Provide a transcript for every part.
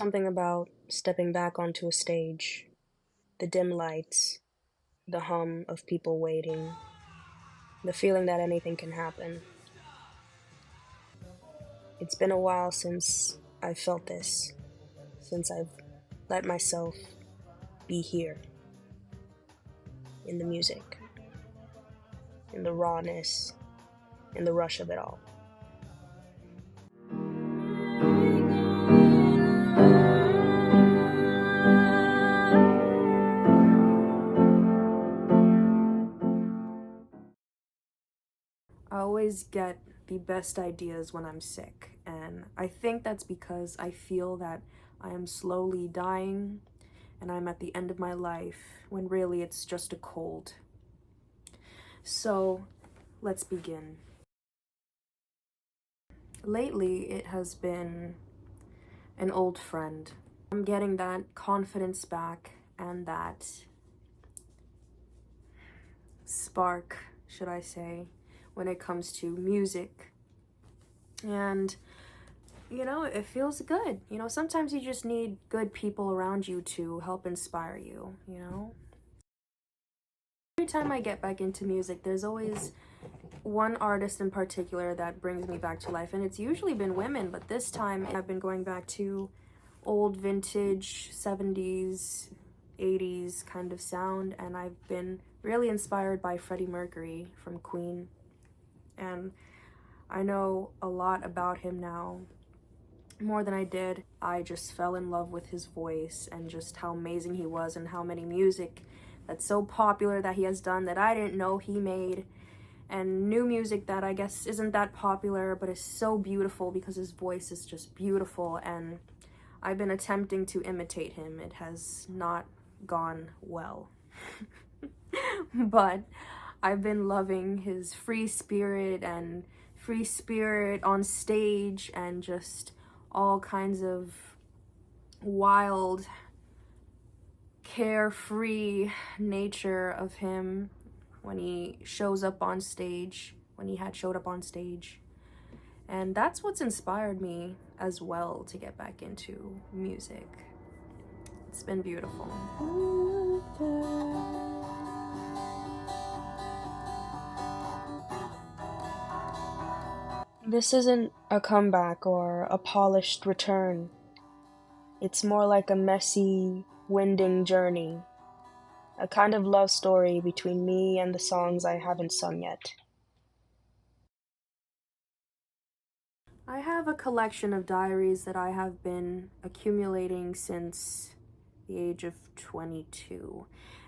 something about stepping back onto a stage, the dim lights, the hum of people waiting, the feeling that anything can happen. It's been a while since I've felt this, since I've let myself be here in the music, in the rawness, in the rush of it all. I always get the best ideas when I'm sick, and I think that's because I feel that I am slowly dying and I'm at the end of my life when really it's just a cold. So let's begin. Lately, it has been an old friend. I'm getting that confidence back and that spark, should I say, when it comes to music. And it feels good. Sometimes you just need good people around you to help inspire you. Every time I get back into music, there's always one artist in particular that brings me back to life, and it's usually been women, but this time I've been going back to old vintage 70s, 80s kind of sound, and I've been really inspired by Freddie Mercury from Queen, and I know a lot about him now, more than I did. I just fell in love with his voice and just how amazing he was and how many music that's so popular that he has done that I didn't know he made, and new music that I guess isn't that popular but is so beautiful because his voice is just beautiful, and I've been attempting to imitate him. It has not gone well. But I've been loving his free spirit on stage and just all kinds of wild, carefree nature of him when he shows up on stage, when he had showed up on stage. And that's what's inspired me as well to get back into music. It's been beautiful. This isn't a comeback or a polished return. It's more like a messy, winding journey, a kind of love story between me and the songs I haven't sung yet. I have a collection of diaries that I have been accumulating since the age of 22.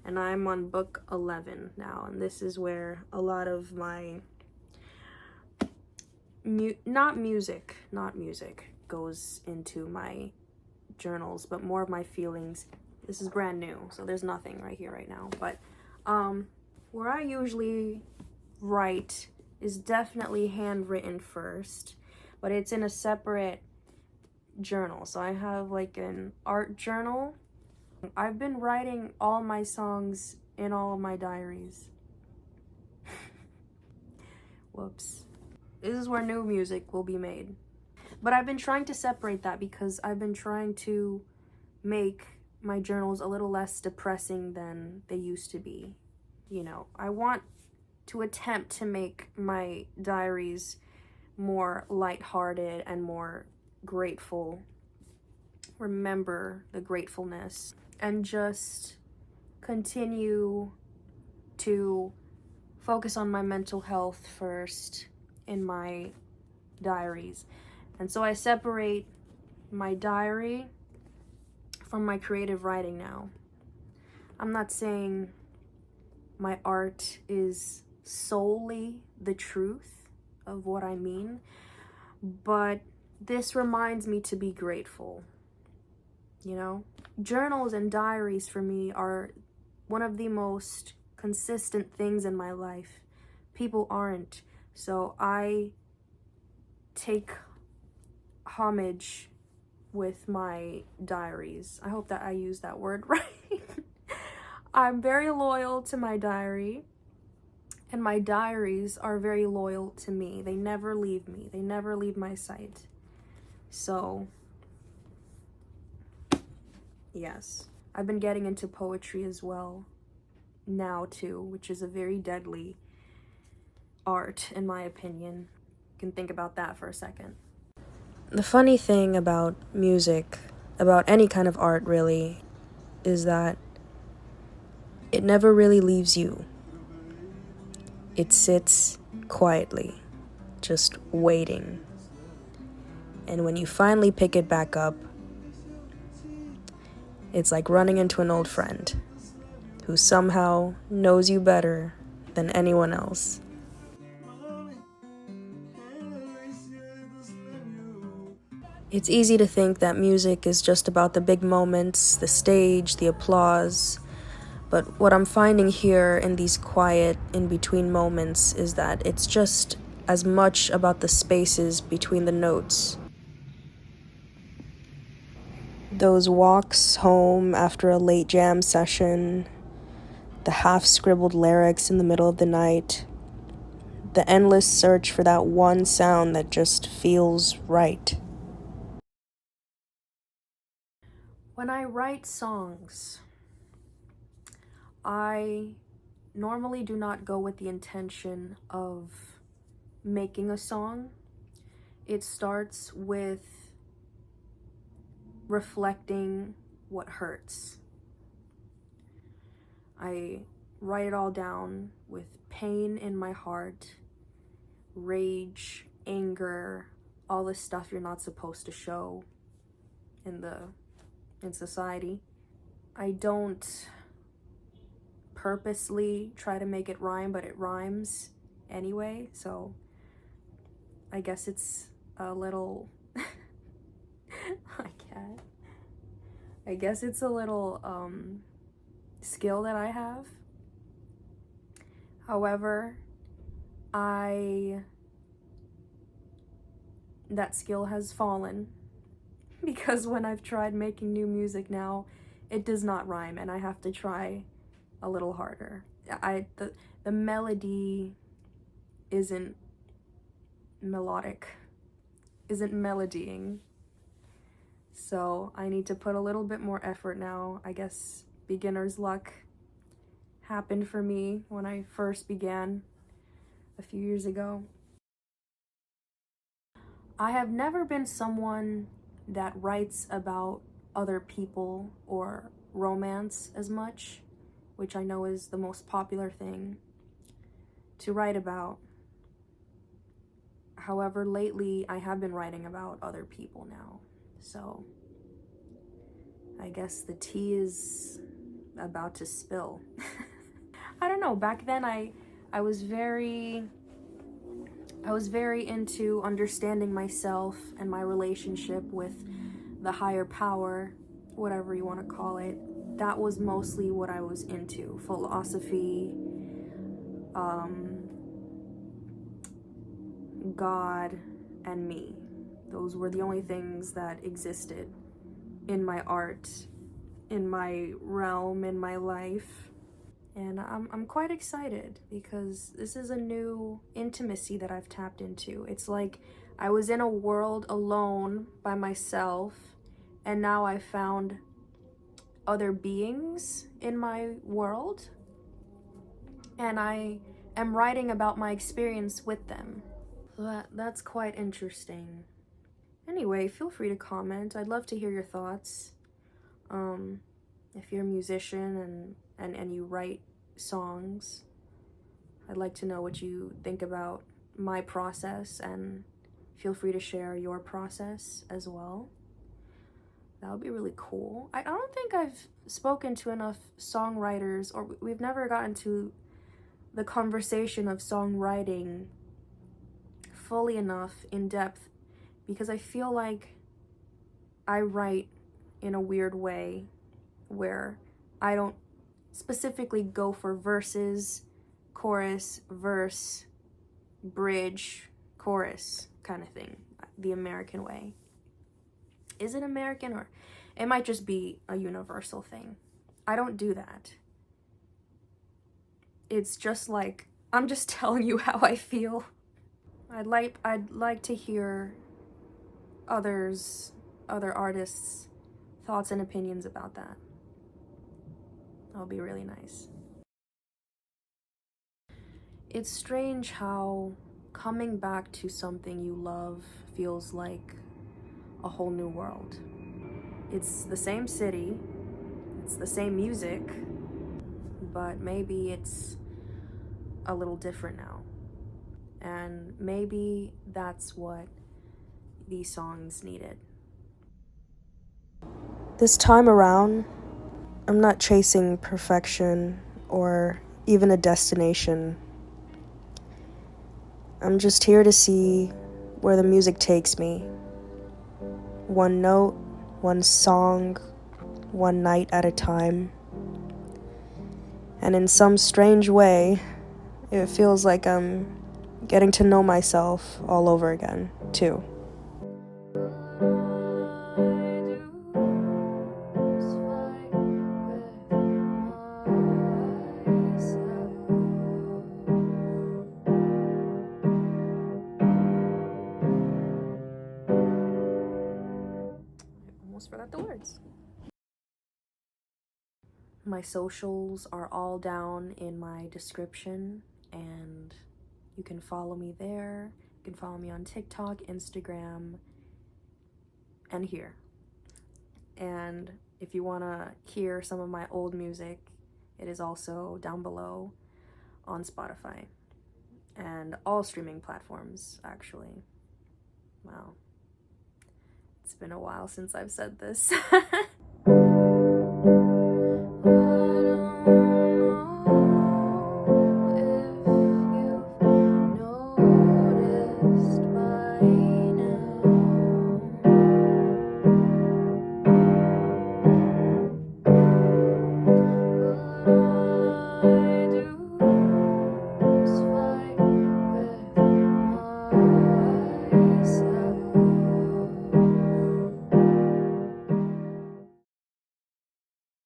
And I'm on book 11 now, and this is where a lot of my not music goes into my journals, but more of my feelings. This is brand new, so there's nothing right here right now, but where I usually write is definitely handwritten first, but it's in a separate journal. So I have like an art journal. I've been writing all my songs in all of my diaries. Whoops. This is where new music will be made. But I've been trying to separate that because I've been trying to make my journals a little less depressing than they used to be. I want to attempt to make my diaries more lighthearted and more grateful. Remember the gratefulness and just continue to focus on my mental health first in my diaries. And so I separate my diary from my creative writing now. I'm not saying my art is solely the truth of what I mean, but this reminds me to be grateful. Journals and diaries for me are one of the most consistent things in my life. People aren't. So I take homage with my diaries. I hope that I use that word right. I'm very loyal to my diary, and my diaries are very loyal to me. They never leave me. They never leave my sight. So Yes. I've been getting into poetry as well now too, which is a very deadly art in my opinion. You can think about that for a second. The funny thing about music, about any kind of art really, is that it never really leaves you. It sits quietly, just waiting. And when you finally pick it back up, it's like running into an old friend who somehow knows you better than anyone else. It's easy to think that music is just about the big moments, the stage, the applause. But what I'm finding here in these quiet, in-between moments is that it's just as much about the spaces between the notes. Those walks home after a late jam session, the half-scribbled lyrics in the middle of the night, the endless search for that one sound that just feels right. When I write songs, I normally do not go with the intention of making a song. It starts with reflecting what hurts. I write it all down with pain in my heart, rage, anger, all the stuff you're not supposed to show in society. I don't purposely try to make it rhyme, but it rhymes anyway, so I guess it's a little I guess it's a little skill that I have. However, that skill has fallen because when I've tried making new music now, it does not rhyme and I have to try a little harder. The melody isn't melodic, isn't melodying. So I need to put a little bit more effort now. I guess beginner's luck happened for me when I first began a few years ago. I have never been someone that writes about other people or romance as much, which I know is the most popular thing to write about. However, lately I have been writing about other people now. So I guess the tea is about to spill. I don't know, back then I was very into understanding myself and my relationship with the higher power, whatever you want to call it. That was mostly what I was into. Philosophy, God, and me. Those were the only things that existed in my art, in my realm, in my life. And I'm quite excited because this is a new intimacy that I've tapped into. It's like I was in a world alone by myself, and now I found other beings in my world, and I am writing about my experience with them. So that's quite interesting. Anyway, feel free to comment. I'd love to hear your thoughts. If you're a musician and you write songs, I'd like to know what you think about my process, and feel free to share your process as well. That would be really cool. I don't think I've spoken to enough songwriters, or we've never gotten to the conversation of songwriting fully enough, in depth, because I feel like I write in a weird way where I don't specifically go for verses, chorus, verse, bridge, chorus kind of thing, the American way. Is it American, or it might just be a universal thing? I don't do that. It's just like, I'm just telling you how I feel. I'd like to hear other artists' thoughts and opinions about that. That would be really nice. It's strange how coming back to something you love feels like a whole new world. It's the same city, it's the same music, but maybe it's a little different now. And maybe that's what these songs needed. This time around, I'm not chasing perfection or even a destination. I'm just here to see where the music takes me. One note, one song, one night at a time. And in some strange way, it feels like I'm getting to know myself all over again, too. Almost forgot the words. My socials are all down in my description, and you can follow me there. You can follow me on TikTok, Instagram, and here. And if you want to hear some of my old music, it is also down below on Spotify and all streaming platforms, actually. Wow. It's been a while since I've said this.